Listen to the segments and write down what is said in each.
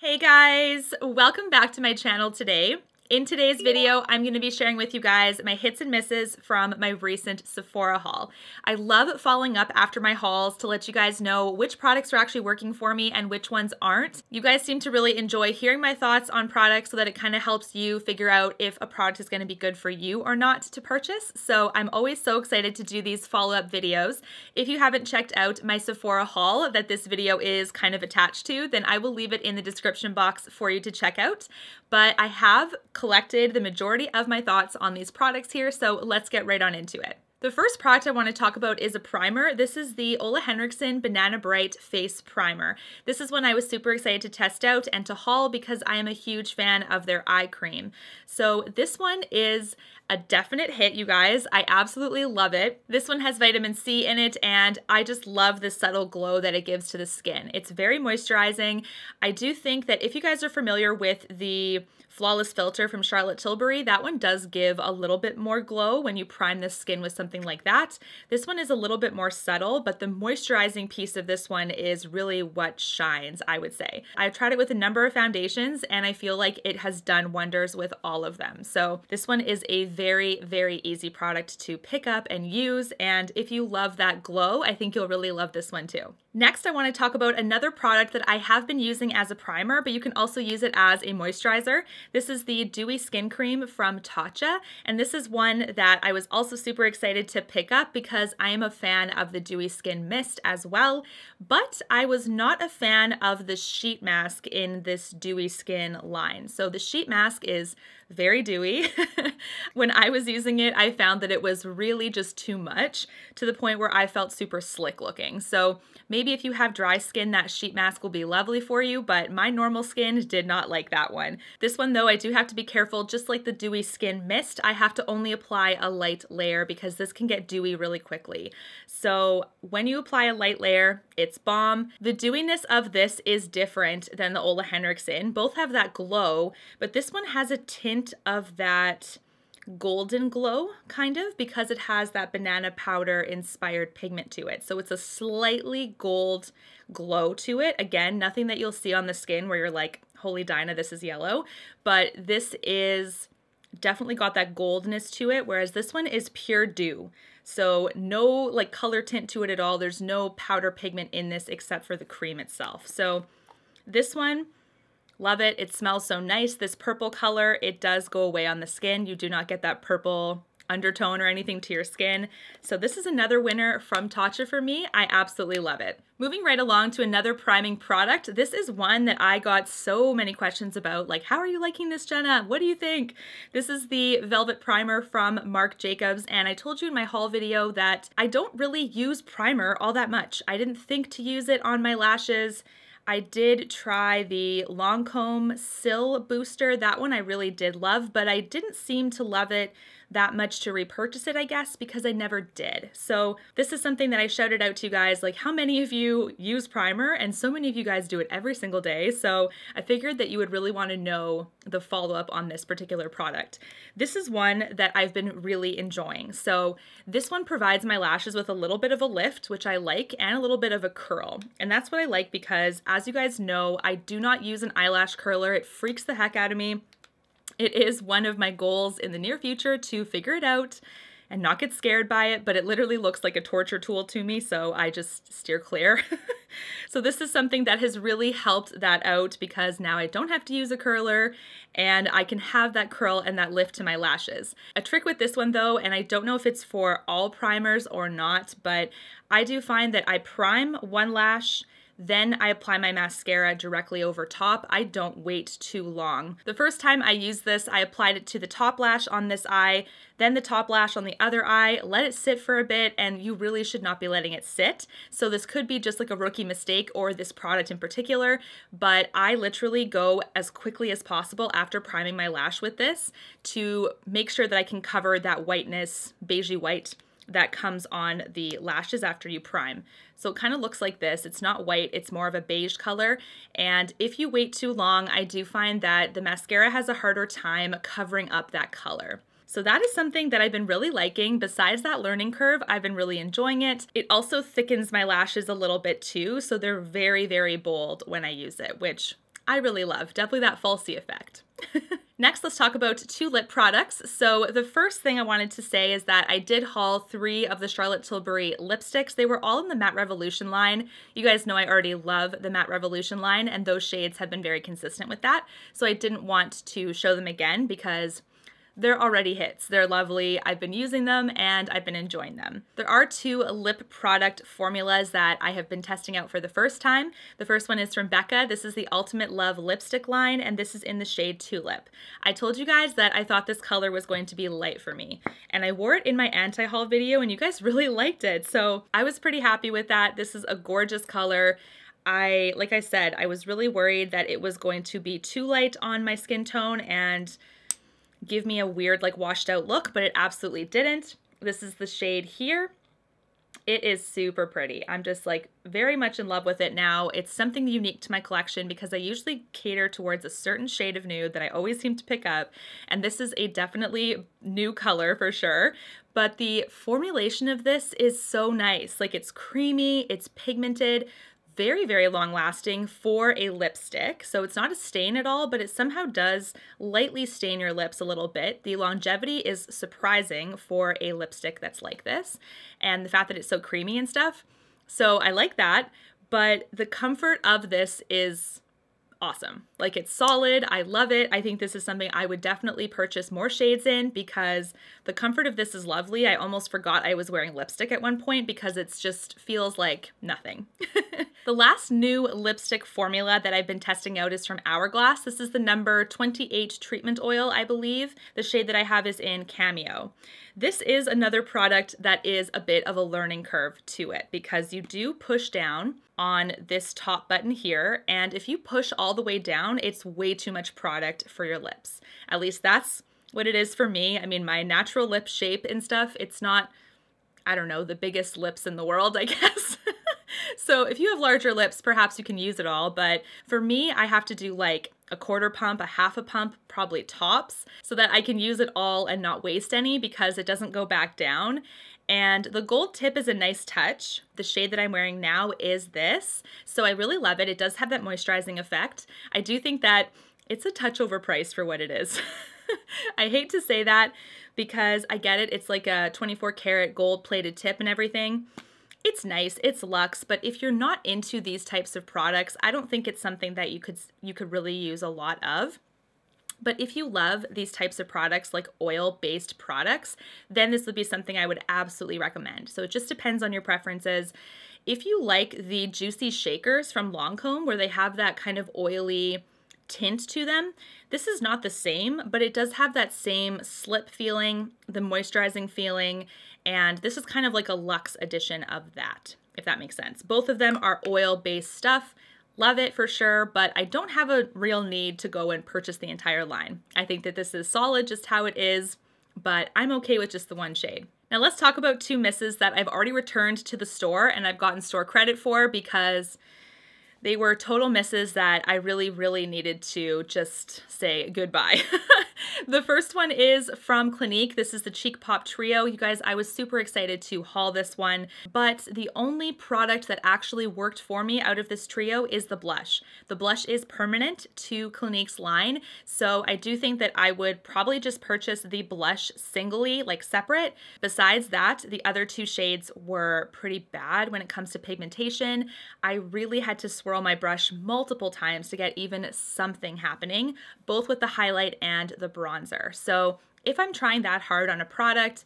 Hey guys, welcome back to my channel today. In today's video, I'm going to be sharing with you guys my hits and misses from my recent Sephora haul. I love following up after my hauls to let you guys know which products are actually working for me and which ones aren't. You guys seem to really enjoy hearing my thoughts on products so that it kind of helps you figure out if a product is going to be good for you or not to purchase. So I'm always so excited to do these follow-up videos. If you haven't checked out my Sephora haul that this video is kind of attached to, then I will leave it in the description box for you to check out. But I have collected the majority of my thoughts on these products here, so let's get right on into it. The first product I want to talk about is a primer. This is the Olehenriksen Banana Bright Face Primer. This is one I was super excited to test out and to haul because I am a huge fan of their eye cream. So this one is a definite hit, you guys. I absolutely love it. This one has vitamin C in it, and I just love the subtle glow that it gives to the skin. It's very moisturizing. I do think that if you guys are familiar with the Flawless Filter from Charlotte Tilbury, that one does give a little bit more glow when you prime the skin with something like that. This one is a little bit more subtle, but the moisturizing piece of this one is really what shines, I would say. I've tried it with a number of foundations, and I feel like it has done wonders with all of them. So this one is a very, very easy product to pick up and use, and if you love that glow, I think you'll really love this one too. Next, I want to talk about another product that I have been using as a primer, but you can also use it as a moisturizer. This is the Dewy Skin Cream from Tatcha, and this is one that I was also super excited to pick up because I am a fan of the Dewy Skin Mist as well, but I was not a fan of the sheet mask in this Dewy Skin line. So the sheet mask is very dewy. When I was using it, I found that it was really just too much to the point where I felt super slick looking. So maybe if you have dry skin, that sheet mask will be lovely for you, but my normal skin did not like that one. This one though, I do have to be careful. Just like the Dewy Skin Mist, I have to only apply a light layer because this can get dewy really quickly. So when you apply a light layer, it's bomb. The dewiness of this is different than the Olehenriksen. Both have that glow, but this one has a tint of that golden glow kind of because it has that banana powder inspired pigment to it. So it's a slightly gold glow to it. Again, nothing that you'll see on the skin where you're like, holy Dinah, this is yellow, but this is definitely got that goldness to it, whereas this one is pure dew. So no like color tint to it at all. There's no powder pigment in this except for the cream itself. So this one, love it. It smells so nice. This purple color, it does go away on the skin. You do not get that purple undertone or anything to your skin. So this is another winner from Tatcha for me. I absolutely love it. Moving right along to another priming product. This is one that I got so many questions about, like, how are you liking this, Jenna? What do you think? This is the Velvet Primer from Marc Jacobs, and I told you in my haul video that I don't really use primer all that much. I didn't think to use it on my lashes. I did try the Lancome Sill Booster. That one I really did love, but I didn't seem to love it that much to repurchase it, I guess, because I never did. So this is something that I shouted out to you guys, like how many of you use primer? And so many of you guys do it every single day. So I figured that you would really want to know the follow-up on this particular product. This is one that I've been really enjoying. So this one provides my lashes with a little bit of a lift, which I like, and a little bit of a curl. And that's what I like because, as you guys know, I do not use an eyelash curler. It freaks the heck out of me. It is one of my goals in the near future to figure it out and not get scared by it, but it literally looks like a torture tool to me, so I just steer clear. So this is something that has really helped that out because now I don't have to use a curler and I can have that curl and that lift to my lashes. A trick with this one though, and I don't know if it's for all primers or not, but I do find that I prime one lash, then I apply my mascara directly over top. I don't wait too long. The first time I used this, I applied it to the top lash on this eye, then the top lash on the other eye, let it sit for a bit, and you really should not be letting it sit. So this could be just like a rookie mistake or this product in particular, but I literally go as quickly as possible after priming my lash with this to make sure that I can cover that whiteness, beigey white, that comes on the lashes after you prime. So it kind of looks like this. It's not white, it's more of a beige color. And if you wait too long, I do find that the mascara has a harder time covering up that color. So that is something that I've been really liking. Besides that learning curve, I've been really enjoying it. It also thickens my lashes a little bit too, so they're very, very bold when I use it, which I really love. Definitely that falsy effect. Next, let's talk about 2 lip products. So the first thing I wanted to say is that I did haul 3 of the Charlotte Tilbury lipsticks. They were all in the Matte Revolution line. You guys know I already love the Matte Revolution line, and those shades have been very consistent with that. So I didn't want to show them again because they're already hits. They're lovely. I've been using them and I've been enjoying them. There are 2 lip product formulas that I have been testing out for the first time. The first one is from Becca. This is the Ultimate Love lipstick line, and this is in the shade Tulip. I told you guys that I thought this color was going to be light for me, and I wore it in my anti-haul video and you guys really liked it. So I was pretty happy with that. This is a gorgeous color. Like I said, I was really worried that it was going to be too light on my skin tone and give me a weird like washed out look, but it absolutely didn't. This is the shade here. It is super pretty. I'm just like very much in love with it now. It's something unique to my collection because I usually cater towards a certain shade of nude that I always seem to pick up, and this is a definitely new color for sure. But the formulation of this is so nice. Like, it's creamy, it's pigmented, very, very long lasting for a lipstick. So it's not a stain at all, but it somehow does lightly stain your lips a little bit. The longevity is surprising for a lipstick that's like this, and the fact that it's so creamy and stuff. So I like that, but the comfort of this is awesome. Like, it's solid. I love it. I think this is something I would definitely purchase more shades in because the comfort of this is lovely. I almost forgot I was wearing lipstick at one point because it's just feels like nothing. The last new lipstick formula that I've been testing out is from Hourglass. This is the number 28 treatment oil, I believe. The shade that I have is in Cameo. This is another product that is a bit of a learning curve to it because you do push down on this top button here, and if you push all the way down, it's way too much product for your lips. At least that's what it is for me. I mean, my natural lip shape and stuff, it's not, I don't know, the biggest lips in the world, I guess. So if you have larger lips, perhaps you can use it all, but for me, I have to do like a quarter pump, a half a pump, probably tops, so that I can use it all and not waste any because it doesn't go back down. And the gold tip is a nice touch. The shade that I'm wearing now is this, so I really love it. It does have that moisturizing effect. I do think that it's a touch overpriced for what it is. I hate to say that because I get it. It's like a 24 karat gold plated tip and everything. It's nice, it's luxe, but if you're not into these types of products, I don't think it's something that you could really use a lot of. But if you love these types of products, like oil-based products, then this would be something I would absolutely recommend. So it just depends on your preferences. If you like the juicy shakers from Lancome, where they have that kind of oily tint to them, this is not the same, but it does have that same slip feeling, the moisturizing feeling, and this is kind of like a luxe edition of that, if that makes sense. Both of them are oil-based stuff. Love it for sure, but I don't have a real need to go and purchase the entire line. I think that this is solid just how it is, but I'm okay with just the one shade. Now let's talk about 2 misses that I've already returned to the store and I've gotten store credit for because they were total misses that I really, really needed to just say goodbye. The first one is from Clinique. This is the Cheek Pop Trio. You guys, I was super excited to haul this one, but the only product that actually worked for me out of this trio is the blush. The blush is permanent to Clinique's line, so I do think that I would probably just purchase the blush singly, like separate. Besides that, the other 2 shades were pretty bad when it comes to pigmentation. I really had to swirl my brush multiple times to get even something happening, both with the highlight and the bronzer. So if I'm trying that hard on a product,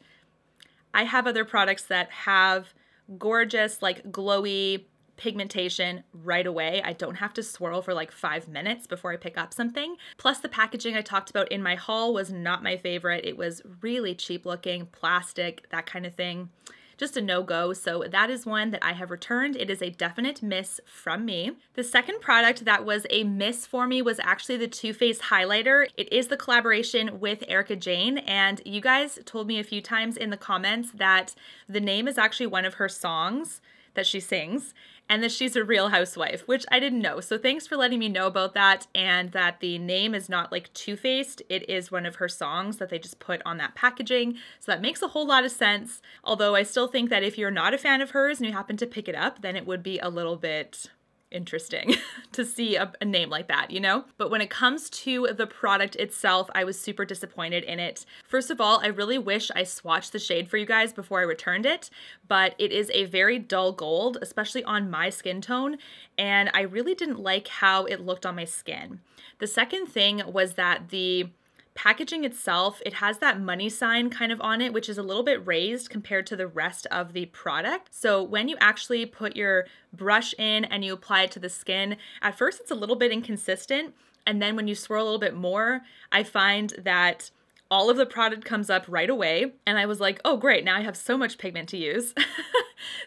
I have other products that have gorgeous, like glowy pigmentation right away. I don't have to swirl for like 5 minutes before I pick up something. Plus the packaging I talked about in my haul was not my favorite. It was really cheap looking, plastic, that kind of thing. Just a no-go, so that is one that I have returned. It is a definite miss from me. The second product that was a miss for me was actually the Too Faced highlighter. It is the collaboration with Erica Jane, and you guys told me a few times in the comments that the name is actually one of her songs that she sings, and that she's a real housewife, which I didn't know. So thanks for letting me know about that, and that the name is not like Too Faced. It is one of her songs that they just put on that packaging. So that makes a whole lot of sense. Although I still think that if you're not a fan of hers and you happen to pick it up, then it would be a little bit interesting to see a name like that, you know? But when it comes to the product itself, I was super disappointed in it. First of all, I really wish I swatched the shade for you guys before I returned it, but it is a very dull gold, especially on my skin tone, and I really didn't like how it looked on my skin. The second thing was that the packaging itself, it has that money sign kind of on it, which is a little bit raised compared to the rest of the product. So when you actually put your brush in and you apply it to the skin, at first it's a little bit inconsistent. And then when you swirl a little bit more, I find that all of the product comes up right away. And I was like, oh great, now I have so much pigment to use.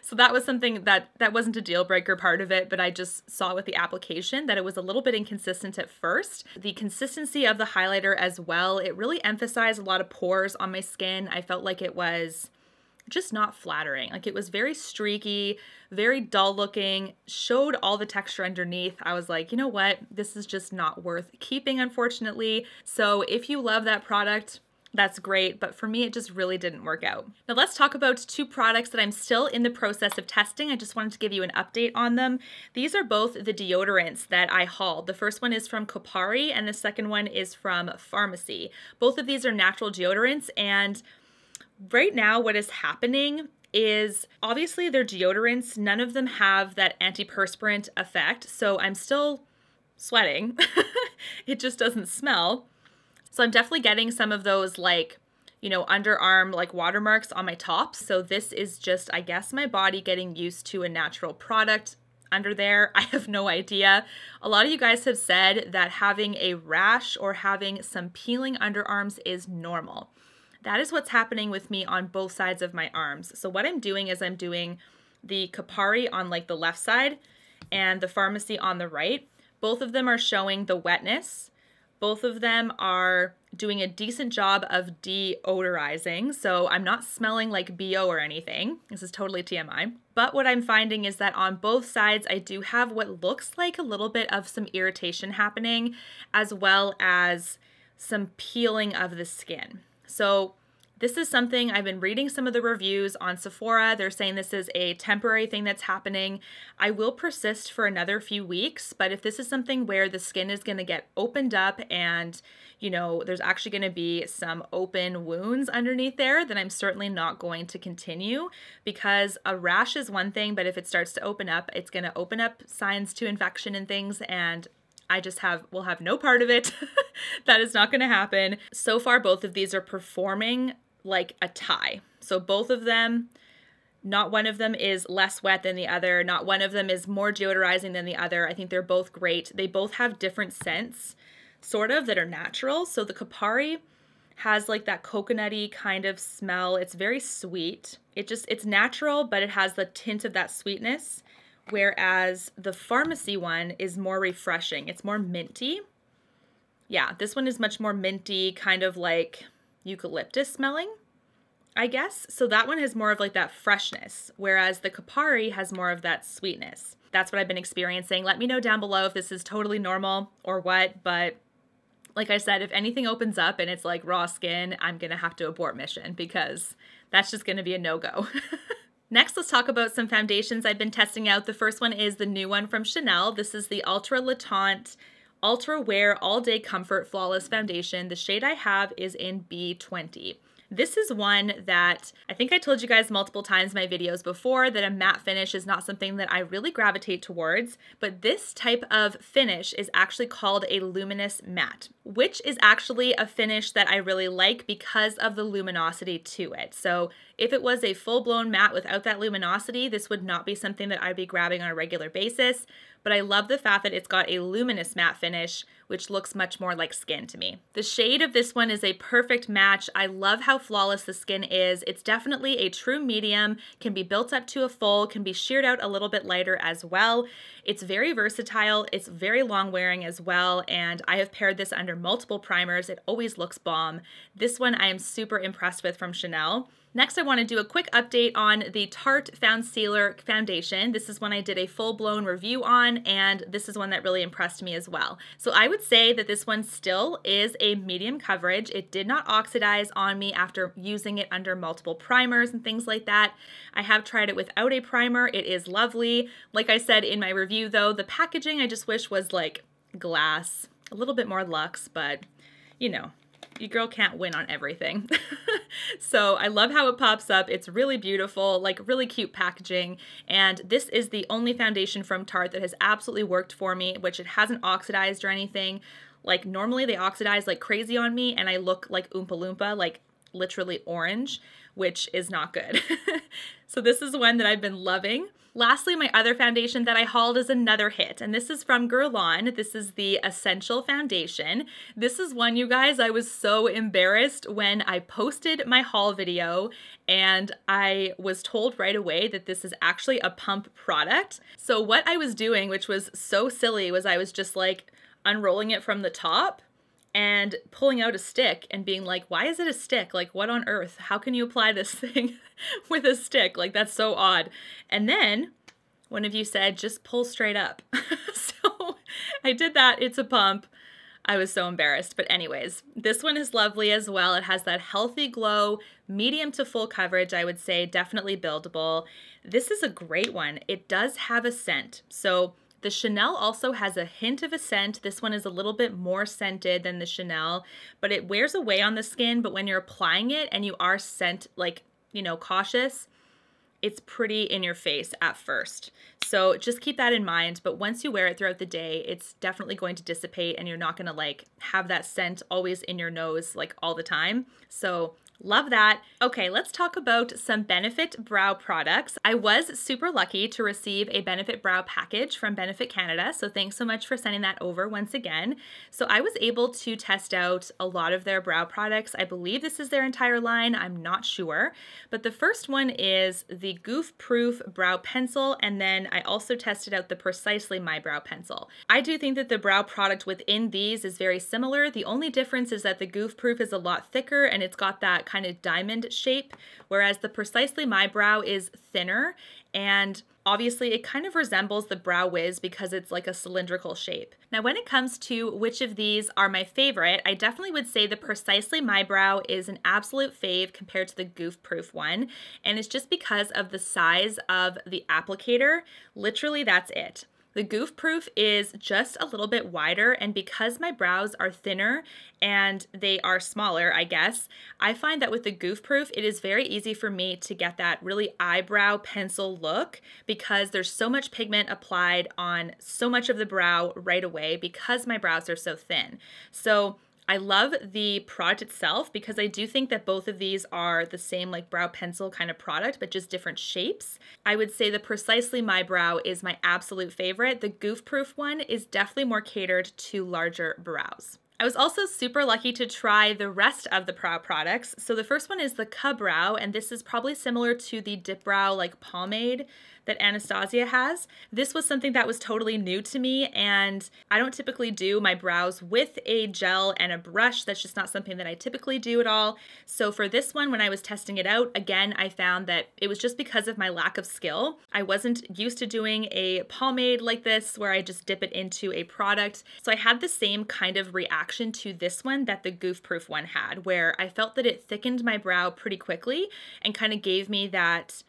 So that was something that wasn't a deal breaker part of it, but I just saw with the application that it was a little bit inconsistent at first. The consistency of the highlighter as well, it really emphasized a lot of pores on my skin. I felt like it was just not flattering. Like it was very streaky, very dull looking, showed all the texture underneath. I was like, you know what? This is just not worth keeping, unfortunately. So if you love that product, that's great, but for me, it just really didn't work out. Now let's talk about two products that I'm still in the process of testing. I just wanted to give you an update on them. These are both the deodorants that I hauled. The first one is from Kopari and the second one is from Pharmacy. Both of these are natural deodorants, and right now what is happening is obviously they're deodorants. None of them have that antiperspirant effect, so I'm still sweating. It just doesn't smell. So I'm definitely getting some of those like, you know, underarm like watermarks on my tops. So this is just, I guess, my body getting used to a natural product under there. I have no idea. A lot of you guys have said that having a rash or having some peeling underarms is normal. That is what's happening with me on both sides of my arms. So what I'm doing is I'm doing the Kopari on like the left side and the Pharmacy on the right. Both of them are showing the wetness. Both of them are doing a decent job of deodorizing, so I'm not smelling like BO or anything. This is totally TMI. But what I'm finding is that on both sides, I do have what looks like a little bit of some irritation happening, as well as some peeling of the skin. So this is something I've been reading some of the reviews on Sephora. They're saying this is a temporary thing that's happening. I will persist for another few weeks, but if this is something where the skin is going to get opened up and, you know, there's actually going to be some open wounds underneath there, then I'm certainly not going to continue, because a rash is one thing, but if it starts to open up, it's going to open up signs to infection and things, and I just will have no part of it. That is not going to happen. So far, both of these are performing like a tie. So both of them, not one of them is less wet than the other. Not one of them is more deodorizing than the other. I think they're both great. They both have different scents, sort of, that are natural. So the Kopari has like that coconutty kind of smell. It's very sweet. It's natural, but it has the tint of that sweetness. Whereas the Pharmacy one is more refreshing. It's more minty. Yeah, this one is much more minty, kind of like eucalyptus smelling, I guess. So that one has more of like that freshness, whereas the Kopari has more of that sweetness. That's what I've been experiencing. Let me know down below if this is totally normal or what, but like I said, if anything opens up and it's like raw skin, I'm gonna have to abort mission, because that's just gonna be a no-go. Next, let's talk about some foundations I've been testing out. The first one is the new one from Chanel. This is the Ultra Le Tente Ultra Wear All Day Comfort Flawless Foundation. The shade I have is in B20. This is one that I think I told you guys multiple times in my videos before that a matte finish is not something that I really gravitate towards, but this type of finish is actually called a luminous matte, which is actually a finish that I really like because of the luminosity to it. So if it was a full-blown matte without that luminosity, this would not be something that I'd be grabbing on a regular basis, but I love the fact that it's got a luminous matte finish, which looks much more like skin to me. The shade of this one is a perfect match. I love how flawless the skin is. It's definitely a true medium, can be built up to a full, can be sheared out a little bit lighter as well. It's very versatile, it's very long wearing as well, and I have paired this under multiple primers. It always looks bomb. This one I am super impressed with from Chanel. Next, I want to do a quick update on the Tarte Foundcealer foundation. This is one I did a full-blown review on, and this is one that really impressed me as well. So I would say that this one still is a medium coverage. It did not oxidize on me after using it under multiple primers and things like that. I have tried it without a primer. It is lovely. Like I said in my review though, the packaging I just wish was like glass, a little bit more luxe, but you know, your girl can't win on everything. So I love how it pops up. It's really beautiful, like really cute packaging. And this is the only foundation from Tarte that has absolutely worked for me, which it hasn't oxidized or anything. Like normally they oxidize like crazy on me and I look like Oompa Loompa, like literally orange, which is not good. So this is one that I've been loving. Lastly, my other foundation that I hauled is another hit, and this is from Guerlain. This is the Essential Foundation. This is one, you guys, I was so embarrassed when I posted my haul video and I was told right away that this is actually a pump product. So what I was doing, which was so silly, was I was just like unrolling it from the top and pulling out a stick and being like, why is it a stick? Like, what on earth? How can you apply this thing with a stick? Like, that's so odd. And then one of you said, just pull straight up. So I did that. It's a pump. I was so embarrassed. But anyways, this one is lovely as well. It has that healthy glow, medium to full coverage, I would say, definitely buildable. This is a great one. It does have a scent. So the Chanel also has a hint of a scent. This one is a little bit more scented than the Chanel, but it wears away on the skin. But when you're applying it and you are scent, like, you know, cautious, it's pretty in your face at first. So just keep that in mind. But once you wear it throughout the day, it's definitely going to dissipate and you're not going to like have that scent always in your nose like all the time. So love that. Okay, let's talk about some Benefit Brow products. I was super lucky to receive a Benefit Brow package from Benefit Canada, so thanks so much for sending that over once again. So I was able to test out a lot of their brow products. I believe this is their entire line, I'm not sure. But the first one is the Goof Proof Brow Pencil, and then I also tested out the Precisely My Brow Pencil. I do think that the brow product within these is very similar. The only difference is that the Goof Proof is a lot thicker and it's got that kind of diamond shape, whereas the Precisely My Brow is thinner, and obviously it kind of resembles the Brow Wiz because it's like a cylindrical shape. Now when it comes to which of these are my favorite, I definitely would say the Precisely My Brow is an absolute fave compared to the Goof Proof one, and it's just because of the size of the applicator. Literally that's it. The Goof Proof is just a little bit wider, and because my brows are thinner and they are smaller, I guess, I find that with the Goof Proof, it is very easy for me to get that really eyebrow pencil look because there's so much pigment applied on so much of the brow right away because my brows are so thin. So I love the product itself because I do think that both of these are the same like brow pencil kind of product, but just different shapes. I would say the Precisely My Brow is my absolute favorite. The Goof Proof one is definitely more catered to larger brows. I was also super lucky to try the rest of the brow products. So the first one is the KaBrow, and this is probably similar to the Dip Brow like pomade that Anastasia has. This was something that was totally new to me, and I don't typically do my brows with a gel and a brush. That's just not something that I typically do at all. So for this one, when I was testing it out, again, I found that it was just because of my lack of skill. I wasn't used to doing a pomade like this where I just dip it into a product. So I had the same kind of reaction to this one that the Goof Proof one had, where I felt that it thickened my brow pretty quickly and kind of gave me that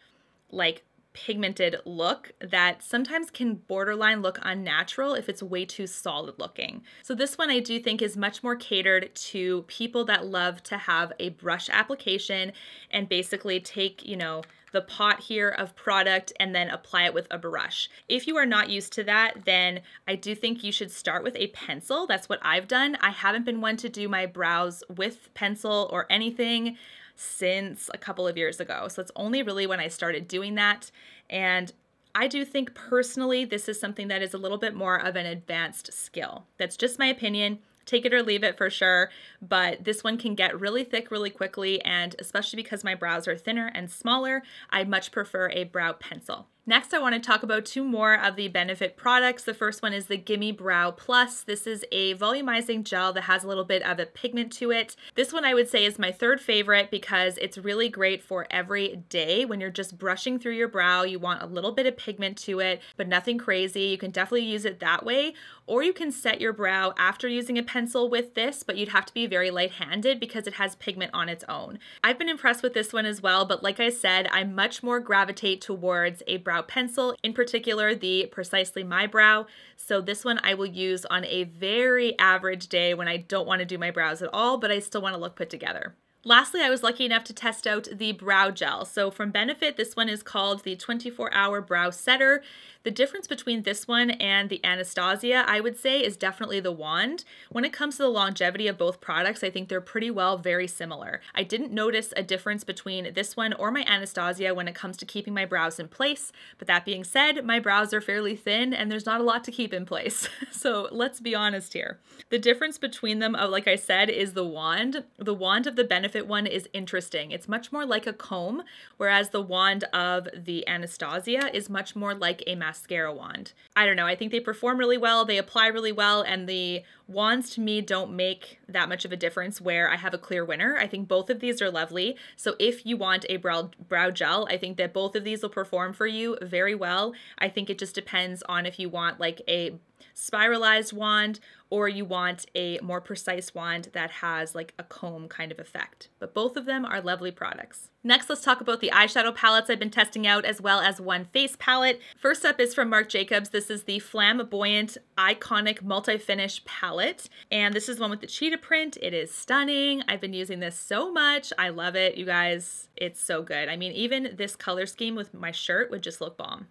like pigmented look that sometimes can borderline look unnatural if it's way too solid looking. So this one I do think is much more catered to people that love to have a brush application and basically take, you know, the pot here of product and then apply it with a brush. If you are not used to that, then I do think you should start with a pencil. That's what I've done. I haven't been one to do my brows with pencil or anything since a couple of years ago. So it's only really when I started doing that. And I do think personally, this is something that is a little bit more of an advanced skill. That's just my opinion. Take it or leave it for sure, but this one can get really thick really quickly, and especially because my brows are thinner and smaller, I much prefer a brow pencil. Next, I want to talk about two more of the Benefit products. The first one is the Gimme Brow Plus. This is a volumizing gel that has a little bit of a pigment to it. This one I would say is my third favorite because it's really great for every day. When you're just brushing through your brow, you want a little bit of pigment to it, but nothing crazy. You can definitely use it that way, or you can set your brow after using a pencil with this, but you'd have to be very light-handed because it has pigment on its own. I've been impressed with this one as well, but like I said, I much more gravitate towards a brow pencil, in particular the Precisely My Brow. So this one I will use on a very average day when I don't want to do my brows at all, but I still want to look put together. Lastly, I was lucky enough to test out the brow gel. So from Benefit, this one is called the 24-Hour Brow Setter. The difference between this one and the Anastasia, I would say, is definitely the wand. When it comes to the longevity of both products, I think they're pretty well very similar. I didn't notice a difference between this one or my Anastasia when it comes to keeping my brows in place. But that being said, my brows are fairly thin and there's not a lot to keep in place. So let's be honest here. The difference between them, like I said, is the wand. The wand of the Benefit one is interesting. It's much more like a comb, whereas the wand of the Anastasia is much more like a mascara wand. I don't know, I think they perform really well, they apply really well, and the wands to me don't make that much of a difference where I have a clear winner. I think both of these are lovely. So if you want a brow gel, I think that both of these will perform for you very well. I think it just depends on if you want like a spiralized wand or you want a more precise wand that has like a comb kind of effect. But both of them are lovely products. Next, let's talk about the eyeshadow palettes I've been testing out, as well as one face palette. First up is from Marc Jacobs. This is the Flamboyant Eye-conic Multi-Finish Palette. And this is one with the cheetah print. It is stunning. I've been using this so much. I love it, you guys. It's so good. I mean, even this color scheme with my shirt would just look bomb.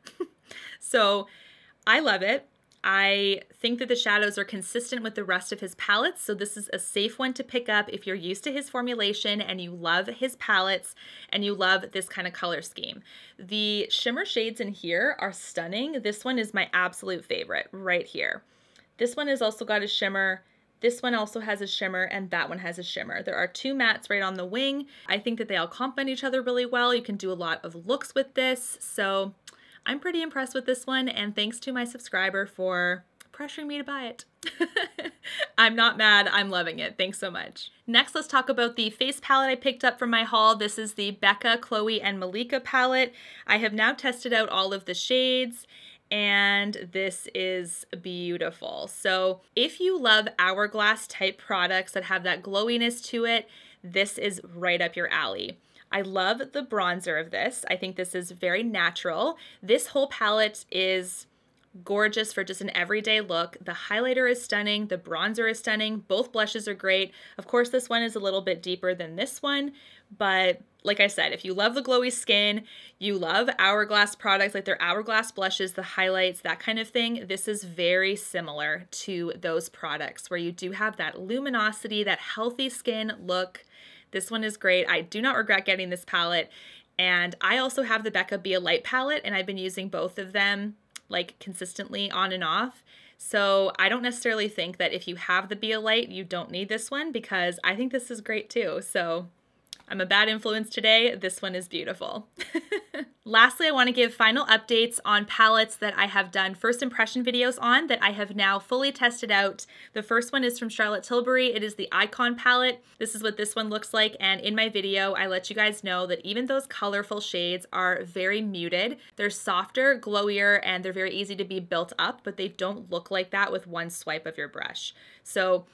So I love it. I think that the shadows are consistent with the rest of his palettes, so this is a safe one to pick up if you're used to his formulation and you love his palettes and you love this kind of color scheme. The shimmer shades in here are stunning. This one is my absolute favorite right here. This one has also got a shimmer. This one also has a shimmer, and that one has a shimmer. There are two mattes right on the wing. I think that they all complement each other really well. You can do a lot of looks with this, so I'm pretty impressed with this one, and thanks to my subscriber for pressuring me to buy it. I'm not mad, I'm loving it. Thanks so much. Next, let's talk about the face palette I picked up from my haul. This is the Becca, Khloe, and Malika palette. I have now tested out all of the shades, and this is beautiful. So if you love Hourglass type products that have that glowiness to it, this is right up your alley. I love the bronzer of this. I think this is very natural. This whole palette is gorgeous for just an everyday look. The highlighter is stunning. The bronzer is stunning. Both blushes are great. Of course, this one is a little bit deeper than this one, but like I said, if you love the glowy skin, you love Hourglass products, like their Hourglass blushes, the highlights, that kind of thing, this is very similar to those products where you do have that luminosity, that healthy skin look. This one is great. I do not regret getting this palette. And I also have the Becca Be a Light palette, and I've been using both of them like consistently on and off. So I don't necessarily think that if you have the Be a Light, you don't need this one, because I think this is great too. So I'm a bad influence today. This one is beautiful. Lastly, I want to give final updates on palettes that I have done first impression videos on that I have now fully tested out. The first one is from Charlotte Tilbury. It is the Icon palette. This is what this one looks like, and in my video, I let you guys know that even those colorful shades are very muted. They're softer, glowier, and they're very easy to be built up, but they don't look like that with one swipe of your brush. So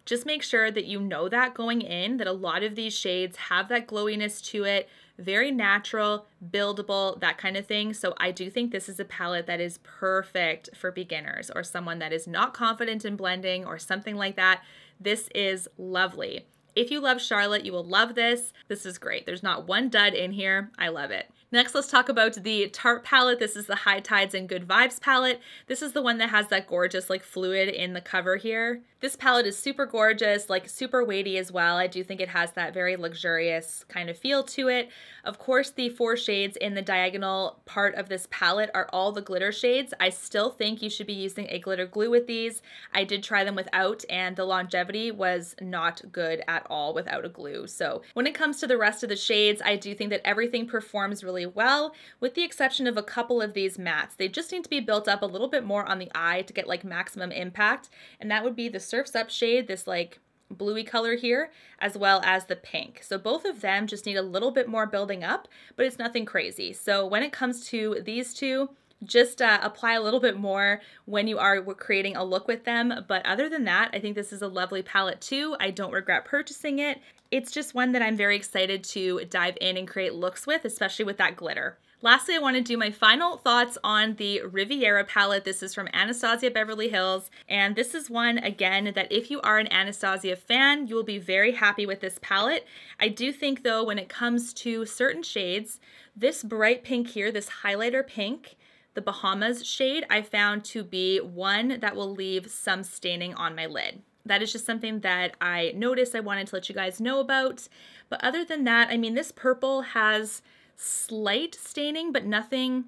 just make sure that you know that going in, that a lot of these shades have that glowiness to it, very natural, buildable, that kind of thing. So I do think this is a palette that is perfect for beginners or someone that is not confident in blending or something like that. This is lovely. If you love Charlotte, you will love this. This is great. There's not one dud in here. I love it. Next, let's talk about the Tarte palette. This is the High Tides and Good Vibes palette. This is the one that has that gorgeous like fluid in the cover here. This palette is super gorgeous, like super weighty as well. I do think it has that very luxurious kind of feel to it. Of course, the 4 shades in the diagonal part of this palette are all the glitter shades. I still think you should be using a glitter glue with these. I did try them without, and the longevity was not good at at all without a glue. So when it comes to the rest of the shades, I do think that everything performs really well, with the exception of a couple of these mattes. They just need to be built up a little bit more on the eye to get like maximum impact. And that would be the Surf's Up shade, this like bluey color here, as well as the pink. So both of them just need a little bit more building up, but it's nothing crazy. So when it comes to these two, just apply a little bit more when you are creating a look with them. But other than that, I think this is a lovely palette too. I don't regret purchasing it. It's just one that I'm very excited to dive in and create looks with, especially with that glitter. Lastly, I want to do my final thoughts on the Riviera palette. This is from Anastasia Beverly Hills. And this is one, again, that if you are an Anastasia fan, you will be very happy with this palette. I do think though, when it comes to certain shades, this bright pink here, this highlighter pink, the Bahamas shade, I found to be one that will leave some staining on my lid. That is just something that I noticed I wanted to let you guys know about. But other than that, I mean, this purple has slight staining, but nothing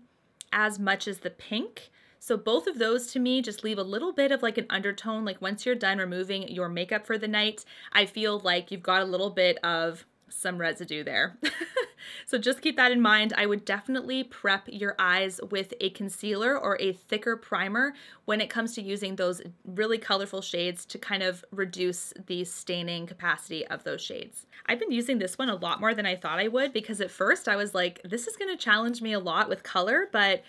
as much as the pink. So both of those to me just leave a little bit of like an undertone. Like once you're done removing your makeup for the night, I feel like you've got a little bit of some residue there. So just keep that in mind. I would definitely prep your eyes with a concealer or a thicker primer when it comes to using those really colorful shades to kind of reduce the staining capacity of those shades. I've been using this one a lot more than I thought I would, because at first I was like, this is going to challenge me a lot with color, but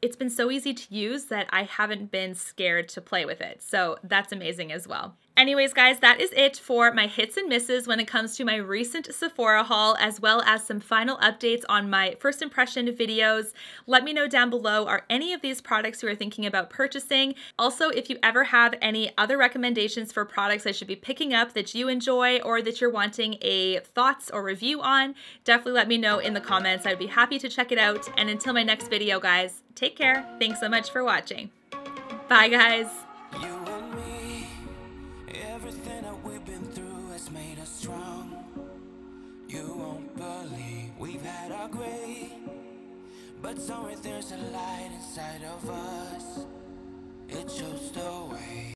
it's been so easy to use that I haven't been scared to play with it. So that's amazing as well. Anyways, guys, that is it for my hits and misses when it comes to my recent Sephora haul, as well as some final updates on my first impression videos. Let me know down below, are any of these products you are thinking about purchasing? Also, if you ever have any other recommendations for products I should be picking up that you enjoy or that you're wanting a thoughts or review on, definitely let me know in the comments. I'd be happy to check it out. And until my next video, guys, take care. Thanks so much for watching. Bye, guys. But somewhere there's a light inside of us. It shows the way.